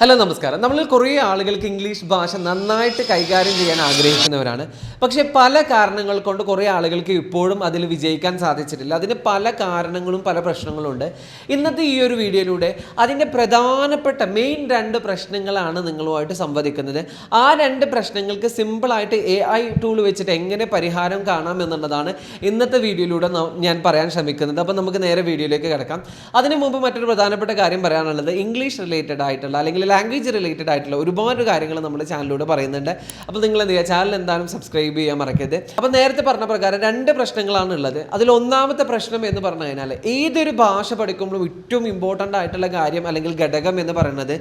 Hello നമസ്കാരം. നമ്മളിൽ കുറേ ആളുകൾക്ക് ഇംഗ്ലീഷ് ഭാഷ നന്നായിട്ട് കൈകാര്യം ചെയ്യാൻ ആഗ്രഹിക്കുന്നവരാണ്. പക്ഷേ പല കാരണങ്ങൾ കൊണ്ട് കുറേ ആളുകൾക്ക് ഇപ്പോഴും അതിൽ വിജയിക്കാൻ സാധിച്ചിട്ടില്ല. അതിന് പല കാരണങ്ങളും പല പ്രശ്നങ്ങളും ഉണ്ട്. ഇന്നത്തെ ഈ ഒരു വീഡിയോയിലൂടെ അതിൻ്റെ പ്രധാനപ്പെട്ട മെയിൻ 2 പ്രശ്നങ്ങളാണ് നിങ്ങളുമായിട്ട് സംവദിക്കുന്നത്. ആ 2 പ്രശ്നങ്ങൾക്ക് സിമ്പിളായിട്ട് AI ടൂൾ വെച്ചിട്ട് എങ്ങനെ പരിഹാരം കാണാം എന്നുള്ളതാണ് ഇന്നത്തെ വീഡിയോയിലൂടെ ഞാൻ പറയാൻ ശ്രമിക്കുന്നത്. അപ്പോൾ നമുക്ക് നേരെ വീഡിയോയിലേക്ക് കിടക്കാം. അതിനു മുമ്പ് മറ്റൊരു പ്രധാനപ്പെട്ട കാര്യം പറയാനുള്ളത് ഇംഗ്ലീഷ് റിലേറ്റഡ് ആയിട്ടുള്ള അല്ലെങ്കിൽ ലാംഗ്വേജ് റിലേറ്റഡ് ആയിട്ടുള്ള ഒരുപാട് കാര്യങ്ങൾ നമ്മുടെ ചാനലിലൂടെ പറയുന്നുണ്ട്. അപ്പോൾ നിങ്ങൾ എന്ത് ചെയ്യുക, ചാനൽ എന്തായാലും സബ്സ്ക്രൈബ് ചെയ്യാൻ മറക്കരുത്. അപ്പോൾ നേരത്തെ പറഞ്ഞ പ്രകാരം 2 പ്രശ്നങ്ങളാണ് ഉള്ളത്. അതിൽ ഒന്നാമത്തെ പ്രശ്നം എന്ന് പറഞ്ഞു കഴിഞ്ഞാൽ ഏതൊരു ഭാഷ പഠിക്കുമ്പോഴും ഏറ്റവും ഇമ്പോർട്ടൻ്റ് ആയിട്ടുള്ള കാര്യം അല്ലെങ്കിൽ ഘടകം എന്ന് പറയുന്നത്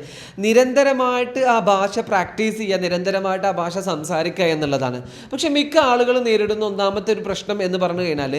നിരന്തരമായിട്ട് ആ ഭാഷ പ്രാക്ടീസ് ചെയ്യുക, നിരന്തരമായിട്ട് ആ ഭാഷ സംസാരിക്കുക എന്നുള്ളതാണ്. പക്ഷെ മിക്ക ആളുകൾ നേരിടുന്ന ഒന്നാമത്തെ ഒരു പ്രശ്നം എന്ന് പറഞ്ഞു കഴിഞ്ഞാൽ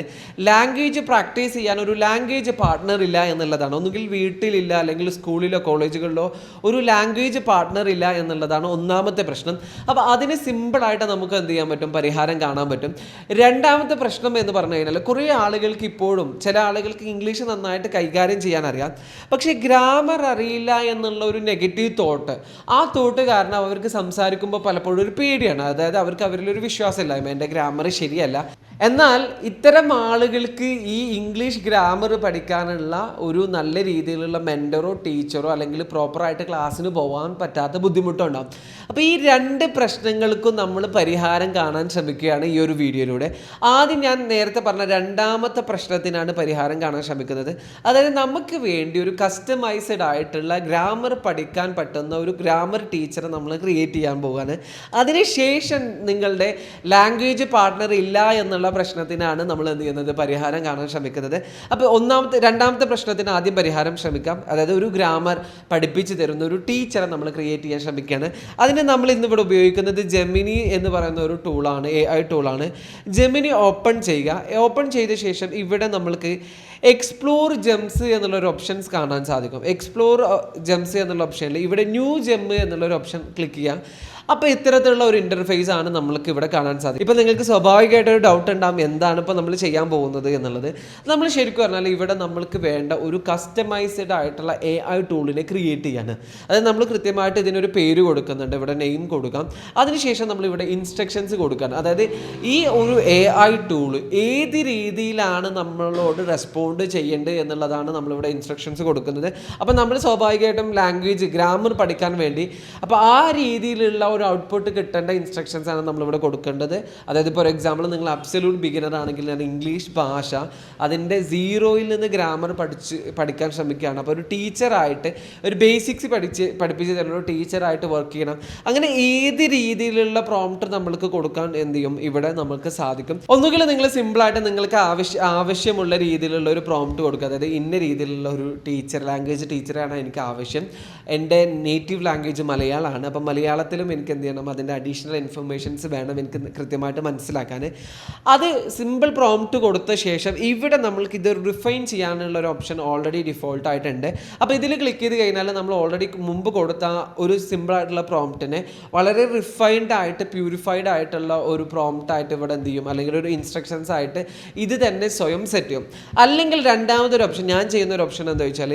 ലാംഗ്വേജ് പ്രാക്ടീസ് ചെയ്യാൻ ഒരു ലാംഗ്വേജ് പാർട്ട്ണർ ഇല്ല എന്നുള്ളതാണ്. ഒന്നുകിൽ വീട്ടിലില്ല അല്ലെങ്കിൽ സ്കൂളിലോ കോളേജുകളിലോ ഒരു ലാംഗ്വേജ് പാർട്ട്ണർ ഇല്ല എന്നുള്ളതാണ് ഒന്നാമത്തെ പ്രശ്നം. അപ്പോൾ അതിന് സിമ്പിളായിട്ട് നമുക്ക് എന്ത് ചെയ്യാൻ പറ്റും, പരിഹാരം കാണാൻ പറ്റും. രണ്ടാമത്തെ പ്രശ്നം എന്ന് പറഞ്ഞു കഴിഞ്ഞാൽ കുറേ ആളുകൾക്ക് ഇപ്പോഴും ചില ആളുകൾക്ക് ഇംഗ്ലീഷ് നന്നായിട്ട് കൈകാര്യം ചെയ്യാൻ അറിയാം, പക്ഷേ ഗ്രാമർ അറിയില്ല എന്നുള്ള ഒരു നെഗറ്റീവ് തോട്ട്, ആ തോട്ട് കാരണം അവർക്ക് സംസാരിക്കുമ്പോൾ പലപ്പോഴും ഒരു പേടിയാണ്. അതായത് അവർക്ക് അവരിലൊരു വിശ്വാസമില്ലായ്മ, എൻ്റെ ഗ്രാമർ ശരിയല്ല. എന്നാൽ ഇത്തരം ആളുകൾക്ക് ഈ ഇംഗ്ലീഷ് ഗ്രാമർ പഠിക്കാനുള്ള ഒരു നല്ല രീതിയിലുള്ള മെൻറ്ററോ ടീച്ചറോ അല്ലെങ്കിൽ പ്രോപ്പറായിട്ട് ക്ലാസ്സിന് പോകാൻ പറ്റാത്ത ബുദ്ധിമുട്ടുണ്ടാകും. അപ്പോൾ ഈ 2 പ്രശ്നങ്ങൾക്കും നമ്മൾ പരിഹാരം കാണാൻ ശ്രമിക്കുകയാണ് ഈ ഒരു വീഡിയോയിലൂടെ. ആദ്യം ഞാൻ നേരത്തെ പറഞ്ഞ രണ്ടാമത്തെ പ്രശ്നത്തിനാണ് പരിഹാരം കാണാൻ ശ്രമിക്കുന്നത്. അതായത് നമുക്ക് വേണ്ടി ഒരു കസ്റ്റമൈസ്ഡ് ആയിട്ടുള്ള ഗ്രാമർ പഠിക്കാൻ പറ്റുന്ന ഒരു ഗ്രാമർ ടീച്ചറെ നമ്മൾ ക്രിയേറ്റ് ചെയ്യാൻ പോവുകയാണ്. അതിനുശേഷം നിങ്ങളുടെ ലാംഗ്വേജ് പാർട്ട്ണർ ഇല്ല എന്നുള്ള പ്രശ്നത്തിനാണ് നമ്മൾ എന്ത് ചെയ്യുന്നത്, പരിഹാരം കാണാൻ ശ്രമിക്കുന്നത്. അപ്പോൾ രണ്ടാമത്തെ പ്രശ്നത്തിന് ആദ്യം പരിഹാരം ശ്രമിക്കാം. അതായത് ഒരു ഗ്രാമർ പഠിപ്പിച്ച് തരുന്ന ഒരു ടീച്ചറെ നമ്മൾ ക്രിയേറ്റ് ചെയ്യാൻ ശ്രമിക്കുകയാണ്. അതിന് നമ്മൾ ഇന്നിവിടെ ഉപയോഗിക്കുന്നത് ജെമിനി എന്ന് പറയുന്ന ഒരു ടൂളാണ്, AI ടൂളാണ്. ജെമിനി ഓപ്പൺ ചെയ്യുക. ഓപ്പൺ ചെയ്ത ശേഷം ഇവിടെ നമ്മൾക്ക് എക്സ്പ്ലോർ ജെംസ് എന്നുള്ളൊരു ഓപ്ഷൻസ് കാണാൻ സാധിക്കും. എക്സ്പ്ലോർ ജെംസ് എന്നുള്ള ഓപ്ഷനിൽ ഇവിടെ ന്യൂ ജെം എന്നുള്ളൊരു ഓപ്ഷൻ ക്ലിക്ക് ചെയ്യുക. അപ്പോൾ ഇത്തരത്തിലുള്ള ഒരു ഇൻ്റർഫേസ് ആണ് നമ്മൾക്ക് ഇവിടെ കാണാൻ സാധിക്കും. ഇപ്പോൾ നിങ്ങൾക്ക് സ്വാഭാവികമായിട്ടൊരു ഡൗട്ട് ഉണ്ടാകും, എന്താണ് ഇപ്പോൾ നമ്മൾ ചെയ്യാൻ പോകുന്നത് എന്നുള്ളത്. നമ്മൾ ശരിക്കും പറഞ്ഞാൽ ഇവിടെ നമ്മൾക്ക് വേണ്ട ഒരു കസ്റ്റമൈസ്ഡ് ആയിട്ടുള്ള AI ടൂളിനെ ക്രിയേറ്റ് ചെയ്യാണ്. അതായത് നമ്മൾ കൃത്യമായിട്ട് ഇതിനൊരു പേര് കൊടുക്കുന്നുണ്ട്, ഇവിടെ നെയിം കൊടുക്കാം. അതിനുശേഷം നമ്മളിവിടെ ഇൻസ്ട്രക്ഷൻസ് കൊടുക്കുകയാണ്. അതായത് ഈ ഒരു AI ടൂൾ ഏത് രീതിയിലാണ് നമ്മളോട് റെസ്പോണ്ട് ചെയ്യേണ്ടത് എന്നുള്ളതാണ് നമ്മളിവിടെ ഇൻസ്ട്രക്ഷൻസ് കൊടുക്കുന്നത്. അപ്പോൾ നമ്മൾ സ്വാഭാവികമായിട്ടും ലാംഗ്വേജ് ഗ്രാമർ പഠിക്കാൻ വേണ്ടി അപ്പോൾ ആ രീതിയിലുള്ള ഒരു ഔട്ട്പുട്ട് കിട്ടേണ്ട ഇൻസ്ട്രക്ഷൻസ് ആണ് നമ്മളിവിടെ കൊടുക്കേണ്ടത്. അതായത് ഫോർ എക്സാമ്പിൾ നിങ്ങൾ അബ്സല്യൂട്ട് ബിഗിനർ ആണെങ്കിൽ ഞാൻ ഇംഗ്ലീഷ് ഭാഷ അതിൻ്റെ 0-ൽ നിന്ന് ഗ്രാമർ പഠിക്കാൻ ശ്രമിക്കുകയാണ്. അപ്പോൾ ഒരു ടീച്ചറായിട്ട് ഒരു ബേസിക്സ് പഠിപ്പിച്ച് തരുന്ന ഒരു ടീച്ചറായിട്ട് വർക്ക് ചെയ്യണം. അങ്ങനെ ഏത് രീതിയിലുള്ള പ്രോംപ്റ്റ് നമ്മൾക്ക് കൊടുക്കാൻ എന്ത് ചെയ്യും, ഇവിടെ നമുക്ക് സാധിക്കും. ഒന്നുകിൽ നിങ്ങൾ സിമ്പിളായിട്ട് നിങ്ങൾക്ക് ആവശ്യമുള്ള രീതിയിലുള്ള ഒരു പ്രോംപ്റ്റ് കൊടുക്കുക. അതായത് ഇന്ന രീതിയിലുള്ള ഒരു ലാംഗ്വേജ് ടീച്ചറാണ് എനിക്ക് ആവശ്യം, എൻ്റെ നേറ്റീവ് ലാംഗ്വേജ് മലയാളമാണ്, അപ്പം മലയാളത്തിലും എനിക്ക് എന്ത് ചെയ്യണം, അതിൻ്റെ അഡീഷണൽ ഇൻഫർമേഷൻസ് വേണം എനിക്ക് കൃത്യമായിട്ട് മനസ്സിലാക്കാൻ. അത് സിമ്പിൾ പ്രോംപ്റ്റ് കൊടുത്ത ശേഷം ഇവിടെ നമ്മൾക്ക് ഇത് റിഫൈൻ ചെയ്യാനുള്ള ഒരു ഓപ്ഷൻ ഓൾറെഡി ഡിഫോൾട്ട് ആയിട്ടുണ്ട്. അപ്പോൾ ഇതിൽ ക്ലിക്ക് ചെയ്ത് കഴിഞ്ഞാൽ നമ്മൾ ഓൾറെഡി മുമ്പ് കൊടുത്ത ഒരു സിമ്പിൾ ആയിട്ടുള്ള പ്രോംപ്റ്റിനെ വളരെ റിഫൈൻഡ് ആയിട്ട് പ്യൂരിഫൈഡ് ആയിട്ടുള്ള ഒരു പ്രോംപ്റ്റ് ആയിട്ട് ഇവിടെ എന്ത് ചെയ്യും, അല്ലെങ്കിൽ ഒരു ഇൻസ്ട്രക്ഷൻസ് ആയിട്ട് ഇത് തന്നെ സ്വയം സെറ്റ് ചെയ്യും. അല്ലെങ്കിൽ രണ്ടാമതൊരു ഓപ്ഷൻ, ഞാൻ ചെയ്യുന്ന ഒരു ഓപ്ഷൻ എന്താ വെച്ചാൽ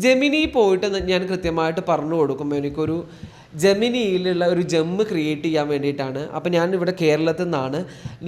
ജെമിനി പോയിട്ട് ഞാൻ കൃത്യമായിട്ട് പറഞ്ഞു കൊടുക്കും എനിക്കൊരു ജെമിനിയിലുള്ള ഒരു ജെമ്മ് ക്രിയേറ്റ് ചെയ്യാൻ വേണ്ടിയിട്ടാണ്. അപ്പോൾ ഞാൻ ഇവിടെ കേരളത്തിൽ നിന്നാണ്,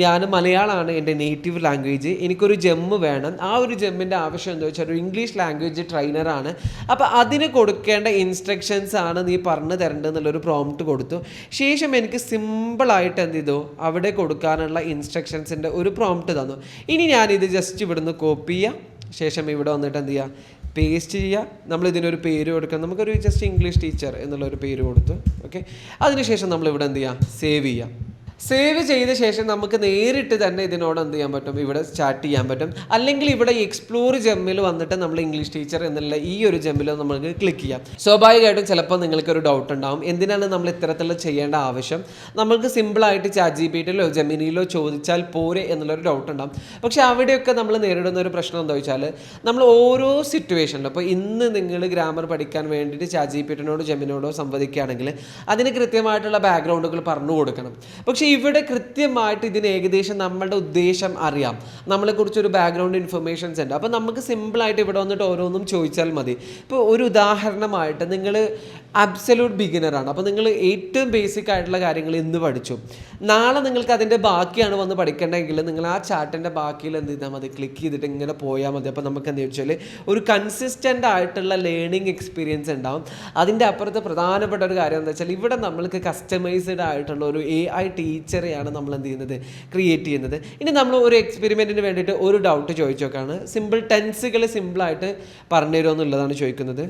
ഞാൻ മലയാളമാണ് എൻ്റെ നേറ്റീവ് ലാംഗ്വേജ്, എനിക്കൊരു ജെമ്മ് വേണം. ആ ഒരു ജെമ്മിൻ്റെ ആവശ്യം എന്താ വെച്ചാൽ ഒരു ഇംഗ്ലീഷ് ലാംഗ്വേജ് ട്രെയിനറാണ്. അപ്പോൾ അതിന് കൊടുക്കേണ്ട ഇൻസ്ട്രക്ഷൻസ് ആണ് നീ പറഞ്ഞു തരേണ്ടതെന്നുള്ളൊരു പ്രോംപ്റ്റ് കൊടുത്തു. ശേഷം എനിക്ക് സിമ്പിളായിട്ട് എന്ത് ചെയ്തു, അവിടെ കൊടുക്കാനുള്ള ഇൻസ്ട്രക്ഷൻസിൻ്റെ ഒരു പ്രോംപ്റ്റ് തന്നു. ഇനി ഞാനിത് ജസ്റ്റ് ഇവിടുന്ന് കോപ്പി ചെയ്യുക, ശേഷം ഇവിടെ വന്നിട്ട് എന്ത് ചെയ്യുക, പേസ്റ്റ് ചെയ്യുക. നമ്മളിതിനൊരു പേര് കൊടുക്കണം. നമുക്കൊരു ജസ്റ്റ് ഇംഗ്ലീഷ് ടീച്ചർ എന്നുള്ളൊരു പേര് കൊടുത്തു. ഓക്കെ, അതിനുശേഷം നമ്മളിവിടെ എന്ത് ചെയ്യുക, സേവ് ചെയ്യുക. സേവ് ചെയ്ത ശേഷം നമുക്ക് നേരിട്ട് തന്നെ ഇതിനോട് എന്ത് ചെയ്യാൻ പറ്റും, ഇവിടെ സ്റ്റാർട്ട് ചെയ്യാൻ പറ്റും. അല്ലെങ്കിൽ ഇവിടെ എക്സ്പ്ലോർ ജെമ്മിൽ വന്നിട്ട് നമ്മൾ ഇംഗ്ലീഷ് ടീച്ചർ എന്നുള്ള ഈ ഒരു ജെമ്മിൽ നമുക്ക് ക്ലിക്ക് ചെയ്യാം. സ്വാഭാവികമായിട്ടും ചിലപ്പോൾ നിങ്ങൾക്കൊരു ഡൗട്ട് ഉണ്ടാവും, എന്തിനാണ് നമ്മൾ ഇത്തരത്തിൽ ചെയ്യേണ്ട ആവശ്യം, നമുക്ക് സിമ്പിളായിട്ട് ChatGPTയിലോ ജെമിനിയിലോ ചോദിച്ചാൽ പോരെ എന്നുള്ളൊരു ഡൗട്ട് ഉണ്ടാവും. പക്ഷേ അവിടെയൊക്കെ നമ്മൾ നേരിടുന്ന ഒരു പ്രശ്നം എന്താ വെച്ചാൽ നമ്മൾ ഓരോ സിറ്റുവേഷനിലും, അപ്പോൾ ഇന്ന് നിങ്ങൾ ഗ്രാമർ പഠിക്കാൻ വേണ്ടിയിട്ട് ChatGPTനോടോ ജെമിനിയോടോ സംവദിക്കുകയാണെങ്കിൽ അതിന് കൃത്യമായിട്ടുള്ള ബാക്ക്ഗ്രൗണ്ടുകൾ പറഞ്ഞു കൊടുക്കണം. പക്ഷേ ഇവിടെ കൃത്യമായിട്ട് ഇതിന് ഏകദേശം നമ്മളുടെ ഉദ്ദേശം അറിയാം, നമ്മളെക്കുറിച്ചൊരു ബാക്ക്ഗ്രൗണ്ട് ഇൻഫർമേഷൻസ് ഉണ്ട്. അപ്പോൾ നമുക്ക് സിമ്പിളായിട്ട് ഇവിടെ വന്നിട്ട് ഓരോന്നും ചോദിച്ചാൽ മതി. ഇപ്പോൾ ഒരു ഉദാഹരണമായിട്ട് നിങ്ങൾ അബ്സല്യൂട്ട് ബിഗിനറാണ്, അപ്പോൾ നിങ്ങൾ ഏറ്റവും ബേസിക് ആയിട്ടുള്ള കാര്യങ്ങൾ ഇന്ന് പഠിച്ചു. നാളെ നിങ്ങൾക്ക് അതിൻ്റെ ബാക്കിയാണ് വന്ന് പഠിക്കേണ്ടതെങ്കിൽ നിങ്ങൾ ആ ചാർട്ടിൻ്റെ ബാക്കിയിൽ എന്ത് ചെയ്താൽ മതി, ക്ലിക്ക് ചെയ്തിട്ട് ഇങ്ങനെ പോയാൽ മതി. അപ്പോൾ നമുക്ക് എന്താ വെച്ചാൽ ഒരു കൺസിസ്റ്റൻ്റ് ആയിട്ടുള്ള ലേണിംഗ് എക്സ്പീരിയൻസ് ഉണ്ടാവും. അതിൻ്റെ അപ്പുറത്ത് പ്രധാനപ്പെട്ട ഒരു കാര്യം എന്താ വെച്ചാൽ ഇവിടെ നമ്മൾക്ക് കസ്റ്റമൈസ്ഡ് ആയിട്ടുള്ള ഒരു AI ടീച്ചറെയാണ് നമ്മൾ എന്ത് ചെയ്യുന്നത്, ക്രിയേറ്റ് ചെയ്യുന്നത്. ഇനി നമ്മൾ ഒരു എക്സ്പെരിമെൻറ്റിന് വേണ്ടിയിട്ട് ഒരു ഡൗട്ട് ചോദിച്ചു നോക്കാണ്. സിമ്പിൾ ടെൻസുകൾ സിമ്പിളായിട്ട് പറഞ്ഞു തരുമോ എന്നുള്ളതാണ് ചോദിക്കുന്നത്.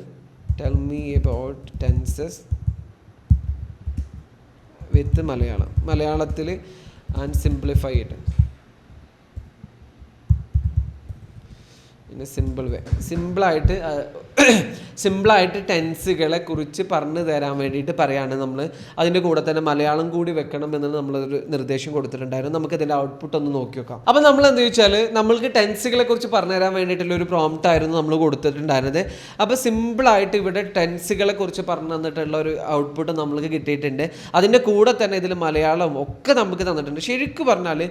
ടെൽ മീ അബൌട്ട് ടെൻസസ് വിത്ത് മലയാളത്തിൽ and simplify it in A simple way. സിമ്പിളായിട്ട് ടെൻസുകളെ കുറിച്ച് പറഞ്ഞു തരാൻ വേണ്ടിയിട്ട് പറയാണ് നമ്മൾ. അതിൻ്റെ കൂടെ തന്നെ മലയാളം കൂടി വെക്കണം എന്ന് നമ്മളൊരു നിർദ്ദേശം കൊടുത്തിട്ടുണ്ടായിരുന്നു. നമുക്കതിൻ്റെ ഔട്ട്പുട്ട് ഒന്ന് നോക്കി നോക്കാം. അപ്പോൾ നമ്മൾ എന്താ വെച്ചാൽ നമ്മൾക്ക് ടെൻസുകളെ കുറിച്ച് പറഞ്ഞു തരാൻ വേണ്ടിയിട്ടുള്ള ഒരു പ്രോംപ്റ്റ് ആയിരുന്നു നമ്മൾ കൊടുത്തിട്ടുണ്ടായിരുന്നത്. അപ്പോൾ സിമ്പിളായിട്ട് ഇവിടെ ടെൻസുകളെ കുറിച്ച് പറഞ്ഞു തന്നിട്ടുള്ള ഒരു ഔട്ട്പുട്ട് നമ്മൾക്ക് കിട്ടിയിട്ടുണ്ട്. അതിൻ്റെ കൂടെ തന്നെ ഇതിൽ മലയാളം ഒക്കെ നമുക്ക് തന്നിട്ടുണ്ട്. ശരിക്കും പറഞ്ഞാൽ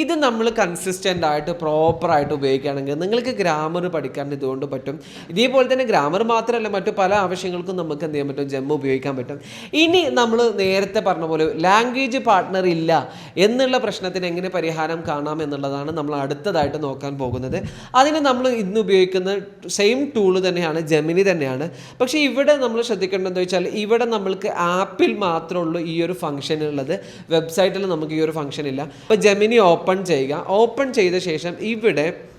ഇത് നമ്മൾ കൺസിസ്റ്റൻ്റ് ആയിട്ട് പ്രോപ്പറായിട്ട് ഉപയോഗിക്കുകയാണെങ്കിൽ നിങ്ങൾക്ക് ഗ്രാമർ പഠിക്കാൻ ഇതുകൊണ്ട് പറ്റും. ഇതേപോലെ തന്നെ ഗ്രാമർ മാത്രമല്ല മറ്റു പല ആവശ്യങ്ങൾക്കും നമുക്ക് എന്ത് ചെയ്യാൻ പറ്റും, ജെം ഉപയോഗിക്കാൻ പറ്റും. ഇനി നമ്മൾ നേരത്തെ പറഞ്ഞ പോലെ ലാംഗ്വേജ് പാർട്ട്ണർ ഇല്ല എന്നുള്ള പ്രശ്നത്തിന് എങ്ങനെ പരിഹാരം കാണാം എന്നുള്ളതാണ് നമ്മൾ അടുത്തതായിട്ട് നോക്കാൻ പോകുന്നത്. അതിന് നമ്മൾ ഇന്ന് ഉപയോഗിക്കുന്ന സെയിം ടൂള് തന്നെയാണ്, ജെമിനി തന്നെയാണ്. പക്ഷേ ഇവിടെ നമ്മൾ ശ്രദ്ധിക്കേണ്ടതെന്ന് വെച്ചാൽ ഇവിടെ നമ്മൾക്ക് ആപ്പിൽ മാത്രമേ ഉള്ളൂ ഈ ഒരു ഫംഗ്ഷൻ ഉള്ളത്, വെബ്സൈറ്റിൽ നമുക്ക് ഈ ഒരു ഫംഗ്ഷൻ ഇല്ല. അപ്പോൾ ജെമിനി ഓപ്പൺ ചെയ്യുക. ഓപ്പൺ ചെയ്ത ശേഷം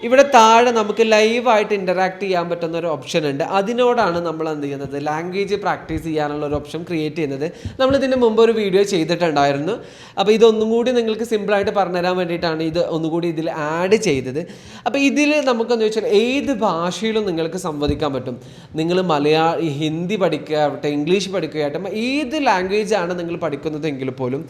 ഇവിടെ താഴെ നമുക്ക് ലൈവായിട്ട് ഇൻ്ററാക്ട് ചെയ്യാൻ പറ്റുന്ന ഒരു ഓപ്ഷൻ ഉണ്ട്. അതിനോടാണ് നമ്മൾ എന്ത് ചെയ്യുന്നത്, ലാംഗ്വേജ് പ്രാക്ടീസ് ചെയ്യാനുള്ള ഒരു ഓപ്ഷൻ ക്രിയേറ്റ് ചെയ്യുന്നത്. നമ്മളിതിന് മുമ്പ് ഒരു വീഡിയോ ചെയ്തിട്ടുണ്ടായിരുന്നു. അപ്പോൾ ഇതൊന്നും കൂടി നിങ്ങൾക്ക് സിമ്പിളായിട്ട് പറഞ്ഞുതരാൻ വേണ്ടിയിട്ടാണ് ഇത് ഒന്നുകൂടി ഇതിൽ ആഡ് ചെയ്തത്. അപ്പോൾ ഇതിൽ നമുക്കെന്ന് വെച്ചാൽ ഏത് ഭാഷയിലും നിങ്ങൾക്ക് സംവദിക്കാൻ പറ്റും. നിങ്ങൾ ഹിന്ദി പഠിക്കുകയാവട്ടെ, ഇംഗ്ലീഷ് പഠിക്കുകയാവട്ടെ, ഏത് ലാംഗ്വേജാണ് നിങ്ങൾ പഠിക്കുന്നതെങ്കിൽ പോലും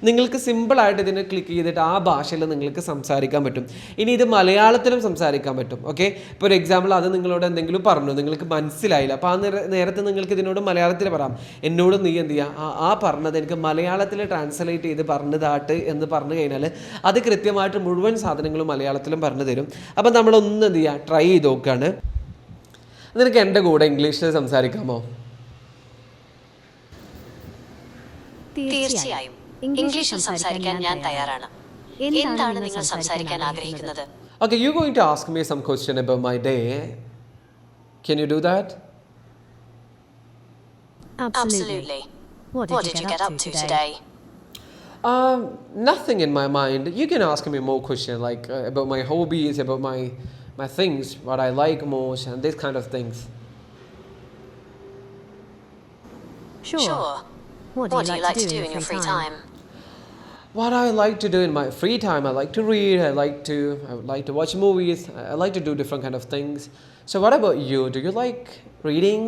നിങ്ങൾക്ക് സിമ്പിളായിട്ട് ഇതിനെ ക്ലിക്ക് ചെയ്തിട്ട് ആ ഭാഷയിൽ നിങ്ങൾക്ക് സംസാരിക്കാൻ പറ്റും. ഇനി ഇത് മലയാളത്തിലും സംസാരിക്കാൻ പറ്റും. ഓക്കെ, ഇപ്പോൾ ഒരു എക്സാമ്പിൾ, അത് നിങ്ങളോട് എന്തെങ്കിലും പറഞ്ഞു, നിങ്ങൾക്ക് മനസ്സിലായില്ല, അപ്പോൾ ആ നേരത്തെ നിങ്ങൾക്ക് ഇതിനോട് മലയാളത്തിൽ പറയാം, എന്നോട് നീ എന്ത് ചെയ്യുക, ആ പറഞ്ഞത് എനിക്ക് മലയാളത്തിൽ ട്രാൻസ്ലേറ്റ് ചെയ്ത് പറഞ്ഞതാട്ട് എന്ന് പറഞ്ഞു കഴിഞ്ഞാൽ അത് കൃത്യമായിട്ട് മുഴുവൻ സാധനങ്ങളും മലയാളത്തിലും പറഞ്ഞു തരും. അപ്പം നമ്മളൊന്ന് എന്ത് ചെയ്യുക, ട്രൈ ചെയ്ത് നോക്കുകയാണ്. നിനക്ക് എൻ്റെ കൂടെ ഇംഗ്ലീഷിൽ സംസാരിക്കാമോ? തീർച്ചയായും, ഇംഗ്ലീഷിൽ സംസാരിക്കാൻ ഞാൻ തയ്യാറാണ്. എന്താണ് നിങ്ങൾ സംസാരിക്കാൻ ആഗ്രഹിക്കുന്നത്? Okay, you're going to ask me some question about my day. Can you do that? Absolutely. What did you get up to today? Nothing in my mind. You can ask me more questions like about my hobbies, about my things, what I like most, and these kind of things. Sure. What do you like to do in your free time? What I like to do in my free time, I like to read, I would like to watch movies, I like to do different kind of things. So what about you? Do you like reading?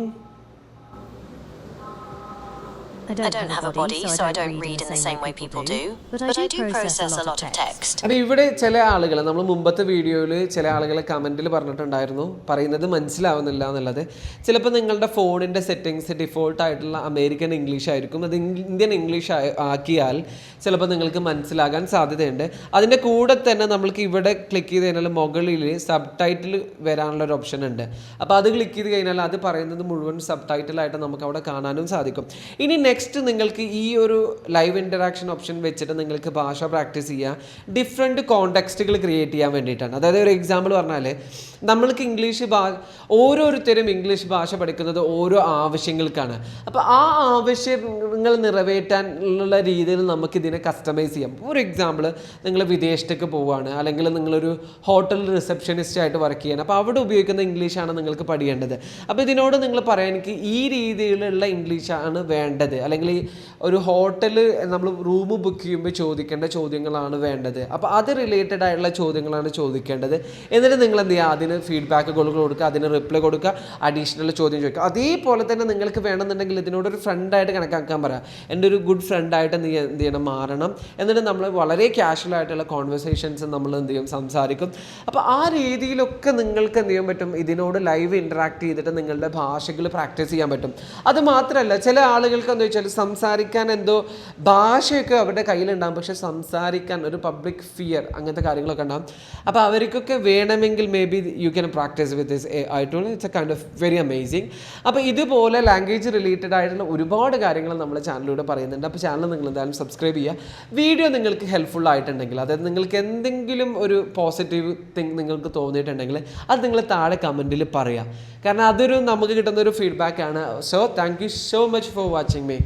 I don't have a body, so I don't read in the same way people do, but I do process a lot of text. അപ്പോൾ ഇവിടെ ചില ആളുകൾ, നമ്മൾ മുമ്പത്തെ വീഡിയോയിൽ ചില ആളുകൾ കമൻറ്റിൽ പറഞ്ഞിട്ടുണ്ടായിരുന്നു പറയുന്നത് മനസ്സിലാവുന്നില്ല എന്നുള്ളത്. ചിലപ്പോൾ നിങ്ങളുടെ ഫോണിൻ്റെ സെറ്റിങ്സ് ഡിഫോൾട്ടായിട്ടുള്ള അമേരിക്കൻ ഇംഗ്ലീഷ് ആയിരിക്കും, അത് ഇന്ത്യൻ ഇംഗ്ലീഷ് ആക്കിയാൽ ചിലപ്പോൾ നിങ്ങൾക്ക് മനസ്സിലാകാൻ സാധ്യതയുണ്ട്. അതിൻ്റെ കൂടെ തന്നെ നമ്മൾക്ക് ഇവിടെ ക്ലിക്ക് ചെയ്ത് കഴിഞ്ഞാൽ മുകളിൽ സബ് ടൈറ്റിൽ വരാനുള്ളൊരു ഓപ്ഷൻ ഉണ്ട്. അപ്പോൾ അത് ക്ലിക്ക് ചെയ്ത് കഴിഞ്ഞാൽ അത് പറയുന്നത് മുഴുവൻ സബ് ടൈറ്റിലായിട്ട് നമുക്ക് അവിടെ കാണാനും സാധിക്കും. ഇനി നെക്സ്റ്റ് നിങ്ങൾക്ക് ഈ ഒരു ലൈവ് ഇൻ്ററാക്ഷൻ ഓപ്ഷൻ വെച്ചിട്ട് നിങ്ങൾക്ക് ഭാഷ പ്രാക്ടീസ് ചെയ്യുക, ഡിഫറെൻറ്റ് കോണ്ടെക്സ്റ്റുകൾ ക്രിയേറ്റ് ചെയ്യാൻ വേണ്ടിയിട്ടാണ്. അതായത് ഒരു എക്സാമ്പിൾ പറഞ്ഞാൽ നമ്മൾക്ക് ഓരോരുത്തരും ഇംഗ്ലീഷ് ഭാഷ പഠിക്കുന്നത് ഓരോ ആവശ്യങ്ങൾക്കാണ്. അപ്പോൾ ആ ആവശ്യങ്ങൾ നിറവേറ്റാനുള്ള രീതിയിൽ നമുക്കിതിനെ കസ്റ്റമൈസ് ചെയ്യാം. ഒരു എക്സാമ്പിൾ, നിങ്ങൾ വിദേശത്തേക്ക് പോവുകയാണ്, അല്ലെങ്കിൽ നിങ്ങളൊരു ഹോട്ടൽ റിസപ്ഷനിസ്റ്റ് ആയിട്ട് വർക്ക് ചെയ്യണം, അപ്പോൾ അവിടെ ഉപയോഗിക്കുന്ന ഇംഗ്ലീഷാണ് നിങ്ങൾക്ക് പഠിക്കേണ്ടത്. അപ്പോൾ ഇതിനോട് നിങ്ങൾ പറയാൻ എനിക്ക് ഈ രീതിയിലുള്ള ഇംഗ്ലീഷാണ് വേണ്ടത്, അല്ലെങ്കിൽ ഒരു ഹോട്ടൽ നമ്മൾ റൂം ബുക്ക് ചെയ്യുമ്പോൾ ചോദിക്കേണ്ട ചോദ്യങ്ങളാണ് വേണ്ടത്, അപ്പോൾ അത് റിലേറ്റഡ് ആയിട്ടുള്ള ചോദ്യങ്ങളാണ് ചോദിക്കേണ്ടത്. എന്നിട്ട് നിങ്ങൾ എന്ത് ചെയ്യുക, അതിന് ഫീഡ്ബാക്കുകൾ കൊടുക്കുക, അതിന് റിപ്ലൈ കൊടുക്കുക, അഡീഷണൽ ചോദ്യം ചോദിക്കുക. അതേപോലെ തന്നെ നിങ്ങൾക്ക് വേണമെന്നുണ്ടെങ്കിൽ ഇതിനോടൊരു ഫ്രണ്ടായിട്ട് കണക്കാക്കാൻ പറയാം. പറയാം, എൻ്റെ ഒരു ഗുഡ് ഫ്രണ്ടായിട്ട് നീ എന്ത് ചെയ്യണം, മാറണം. എന്നിട്ട് നമ്മൾ വളരെ കാഷ്വൽ ആയിട്ടുള്ള കോൺവെർസേഷൻസ് നമ്മൾ എന്ത് ചെയ്യും, സംസാരിക്കും. അപ്പോൾ ആ രീതിയിലൊക്കെ നിങ്ങൾക്ക് എന്ത് ചെയ്യാൻ പറ്റും, ഇതിനോട് ലൈവ് ഇൻറ്ററാക്ട് ചെയ്തിട്ട് നിങ്ങളുടെ ഭാഷകൾ പ്രാക്ടീസ് ചെയ്യാൻ പറ്റും. അത് മാത്രമല്ല, ചില ആളുകൾക്ക് എന്താ വെച്ചാൽ സംസാരിക്കാൻ എന്തോ ഭാഷയൊക്കെ അവരുടെ കയ്യിലുണ്ടാകും, പക്ഷെ സംസാരിക്കാൻ ഒരു പബ്ലിക് ഫിയർ അങ്ങനത്തെ കാര്യങ്ങളൊക്കെ ഉണ്ടാകും. അപ്പോൾ അവർക്കൊക്കെ വേണമെങ്കിൽ may be you can practice with this AI tool. It's A kind of very amazing. അപ്പോൾ ഇതുപോലെ ലാംഗ്വേജ് റിലേറ്റഡ് ആയിട്ടുള്ള ഒരുപാട് കാര്യങ്ങൾ നമ്മുടെ ചാനലിലൂടെ പറയുന്നുണ്ട്. അപ്പോൾ ചാനൽ നിങ്ങൾ എന്തായാലും സബ്സ്ക്രൈബ് ചെയ്യുക. വീഡിയോ നിങ്ങൾക്ക് ഹെൽപ്ഫുൾ ആയിട്ടുണ്ടെങ്കിൽ, അതായത് നിങ്ങൾക്ക് എന്തെങ്കിലും ഒരു പോസിറ്റീവ് തിങ് നിങ്ങൾക്ക് തോന്നിയിട്ടുണ്ടെങ്കിൽ അത് നിങ്ങൾ താഴെ കമൻറ്റിൽ പറയുക. കാരണം അതൊരു നമുക്ക് കിട്ടുന്ന ഒരു ഫീഡ്ബാക്ക് ആണ്. So thank you so much for watching me.